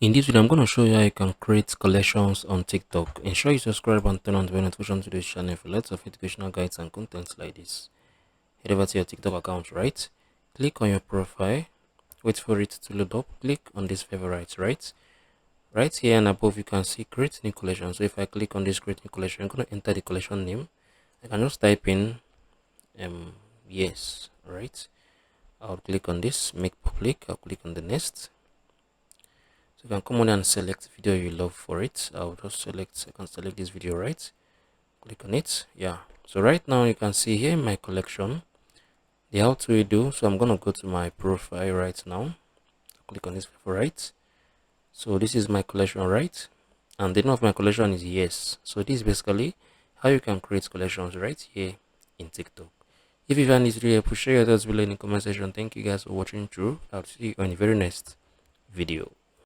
In this video, I'm going to show you how you can create collections on TikTok. Ensure you subscribe and turn on the bell notification to this channel for lots of educational guides and contents like this. Head over to your TikTok account, right? Click on your profile, wait for it to load up, click on this favorites, right? Right here and above, you can see create new collection. So if I click on this create new collection, I'm going to enter the collection name. I can just type in yes, right? I'll click on this, make public, I'll click on the next. So you can come on and select video you love for it. I can select this video, right? Click on it. Yeah. So right now you can see here in my collection the how to redo. So I'm gonna go to my profile right now. Click on this favorite. So this is my collection, right? And the name of my collection is yes. So this is basically how you can create collections right here in TikTok. If you find this video helpful, share your thoughts below in the comment section. Thank you guys for watching through. I'll see you on the very next video.